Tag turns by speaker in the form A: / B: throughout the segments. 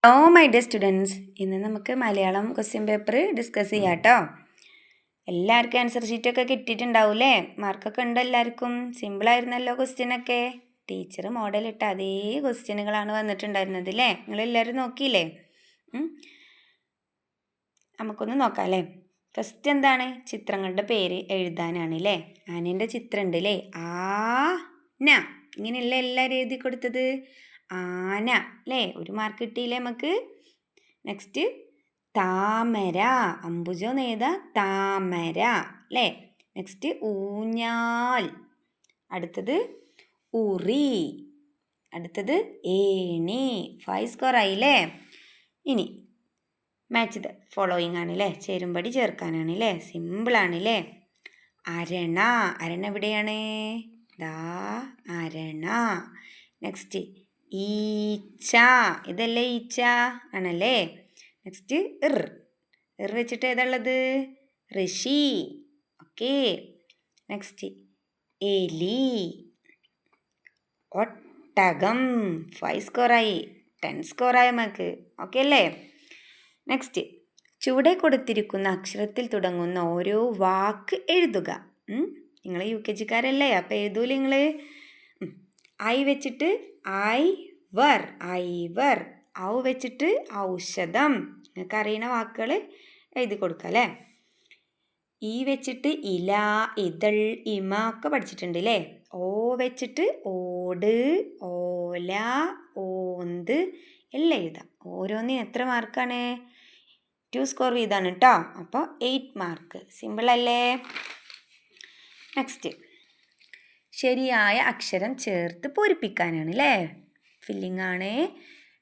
A: Hello my dear students, ഇന്ന് നമുക്ക് Malayalam question paper discuss ചെയ്യാം കേട്ടോ. എല്ലാവർക്കും ആൻസർ ഷീറ്റൊക്കെ കിട്ടിയിട്ടുണ്ടാവൂലേ? മാർക്കൊക്കെ ഉണ്ട് എല്ലാവർക്കും. സിമ്പിളായിരുന്നല്ലോ ക്വസ്റ്റ്യനൊക്കെ. ടീച്ചർ മോഡലിട്ട അതേ ക്വസ്റ്റ്യനുകളാണ് വന്നിട്ടുണ്ടായിരുന്നത് അല്ലേ? നിങ്ങളെല്ലാവരും നോക്കിയില്ലേ? നമുക്കൊന്ന് നോക്കാം അല്ലേ. ഫസ്റ്റ് എന്താണ്? ചിത്രങ്ങളുടെ പേര് എഴുതാനാണ് അല്ലേ. ആനേൻ്റെ ചിത്രം ഉണ്ട് അല്ലേ. ആന ഇങ്ങനെയല്ല എല്ലാവരും എഴുതി കൊടുത്തത്. ആന അല്ലേ? ഒരു മാർക്ക് കിട്ടിയില്ലേ നമുക്ക്. നെക്സ്റ്റ് താമര, അമ്പുജോ നേതാ താമര അല്ലേ. നെക്സ്റ്റ് ഊഞ്ഞാൽ, അടുത്തത് ഉറി, അടുത്തത് ഏണി. 5 സ്കോർ ആയില്ലേ. ഇനി മാച്ച് ദ ഫോളോയിങ് ആണ് അല്ലേ. ചേരുംപടി ചേർക്കാനാണ് അല്ലേ. സിമ്പിളാണ് അല്ലേ. അരണ, അരണ എവിടെയാണ്? ദാ അരണ. നെക്സ്റ്റ് ഈച്ച, ഇതല്ലേ ഈച്ച ആണല്ലേ. നെക്സ്റ്റ് ഇർ വെച്ചിട്ട് ഏതാള്ളത്? ഋഷി. ഓക്കെ. നെക്സ്റ്റ് എലി, ഒട്ടകം. 5 സ്കോറായി. 10 സ്കോറായ നമുക്ക്. ഓക്കെ അല്ലേ. നെക്സ്റ്റ് ചുവടെ കൊടുത്തിരിക്കുന്ന അക്ഷരത്തിൽ തുടങ്ങുന്ന ഓരോ വാക്ക് എഴുതുക. നിങ്ങൾ UKG-കാരല്ലേ, അപ്പം എഴുതൂല നിങ്ങൾ. ഐ വെച്ചിട്ട് ഐവർ, ഐവർ. ഔ വെച്ചിട്ട് ഔഷധം. നിങ്ങൾക്ക് അറിയുന്ന വാക്കുകൾ എഴുതി കൊടുക്കുക അല്ലേ. ഈ വെച്ചിട്ട് ഇല, ഇതൾ, ഇമ ഒക്കെ പഠിച്ചിട്ടുണ്ട് അല്ലേ. ഓ വെച്ചിട്ട് ഓട്, ഓല, ഓന്ത് എല്ലാം എഴുതാം. ഓരോന്നിനും എത്ര മാർക്കാണ്? 2 സ്കോർ വീതമാണ് കേട്ടോ. അപ്പോൾ 8 മാർക്ക്. സിമ്പിളല്ലേ. നെക്സ്റ്റ് ശരിയായ അക്ഷരം ചേർത്ത് പൂരിപ്പിക്കാനാണ് അല്ലേ. ഫില്ലിംഗ് ആണ്.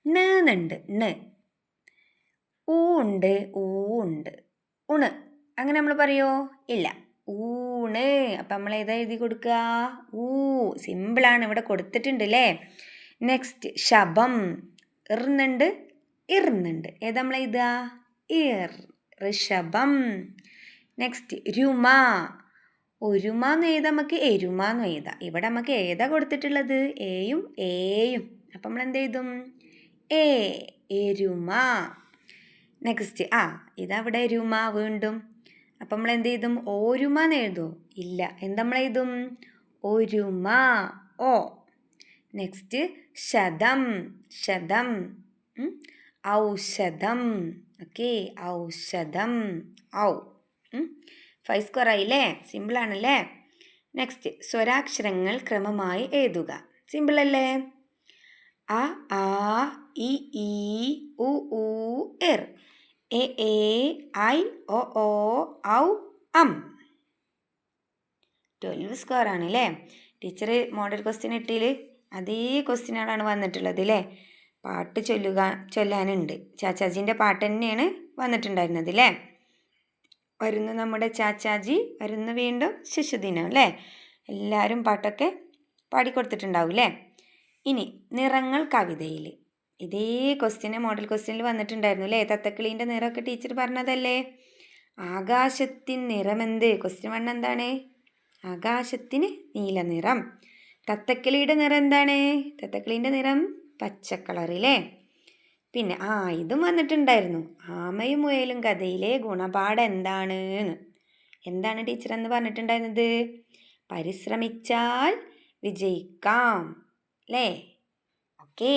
A: എന്നുണ്ട്, ണ്. ഊ ഉണ്ട്, ഊ ഉണ്ട്. ഉണ് അങ്ങനെ നമ്മൾ പറയോ? ഇല്ല. ഊണ്. അപ്പം നമ്മൾ ഏതാ എഴുതി കൊടുക്കുക? ഊ. സിമ്പിളാണ്, ഇവിടെ കൊടുത്തിട്ടുണ്ട് അല്ലേ. നെക്സ്റ്റ് ശബം, ഇർന്നുണ്ട്, ഇർന്നുണ്ട്. ഏതാ നമ്മൾ എഴുതുക? ഇർ, ഋഷഭം. നെക്സ്റ്റ് രുമ, ഒരുമ എന്ന് എഴുതാം, നമുക്ക് എരുമ എന്ന് എഴുതാം. ഇവിടെ നമുക്ക് ഏതാ കൊടുത്തിട്ടുള്ളത്? എയും ഏയും. അപ്പം നമ്മൾ എന്ത് എഴുതും? എ, എരുമ. നെക്സ്റ്റ് ഇതവിടെ രുമ വീണ്ടും. അപ്പം നമ്മൾ എന്ത് ചെയ്തും? ഓരുമ എന്ന് എഴുതുമോ? ഇല്ല. എന്താ നമ്മൾ എഴുതും? ഒരുമ, ഓ. നെക്സ്റ്റ് ശതം, ശതം, ഔഷധം. ഓക്കെ, ഔഷധം, ഔ. 5 സ്കോർ ആയില്ലേ. സിമ്പിളാണല്ലേ. നെക്സ്റ്റ് സ്വരാക്ഷരങ്ങൾ ക്രമമായി എഴുതുക. സിമ്പിൾ അല്ലേ. അ, ആ, ഇ, ഈ, ഉ, ഊ, ഇർ. എ, ഐ, ഒ, ഔ, അം. 12 സ്കോർ ആണ് അല്ലേ. ടീച്ചർ മോഡൽ ക്വസ്റ്റ്യൻ ഇട്ടിൽ അതേ ക്വസ്റ്റ്യനുകളാണ് വന്നിട്ടുള്ളത് അല്ലേ. പാട്ട് ചൊല്ലാനുണ്ട്. ചാച്ചാജീൻ്റെ പാട്ട് തന്നെയാണ് വന്നിട്ടുണ്ടായിരുന്നത് അല്ലേ. വരുന്നു നമ്മുടെ ചാച്ചാജി, വരുന്നു വീണ്ടും ശിശുദിനം അല്ലേ. എല്ലാവരും പാട്ടൊക്കെ പാടിക്കൊടുത്തിട്ടുണ്ടാവും അല്ലേ. ഇനി നിറങ്ങൾ കവിതയിൽ ഇതേ ക്വസ്റ്റ്യന് മോഡൽ ക്വസ്റ്റ്യനിൽ വന്നിട്ടുണ്ടായിരുന്നു അല്ലേ. തത്തക്കിളീൻ്റെ നിറമൊക്കെ ടീച്ചർ പറഞ്ഞതല്ലേ. ആകാശത്തിന് നിറമെന്ത്? ക്വസ്റ്റ്യൻ 1 എന്താണ്? ആകാശത്തിന് നീല നിറം. തത്തക്കിളിയുടെ നിറം എന്താണ്? തത്തക്കിളീൻ്റെ നിറം പച്ചക്കളറില്ലേ. പിന്നെ ഇതും വന്നിട്ടുണ്ടായിരുന്നു. ആമയും മുയലും കഥയിലെ ഗുണപാഠം എന്താണ്? എന്താണ് ടീച്ചർ എന്ന് പറഞ്ഞിട്ടുണ്ടായിരുന്നത്? പരിശ്രമിച്ചാൽ വിജയിക്കാം അല്ലേ. ഓക്കെ.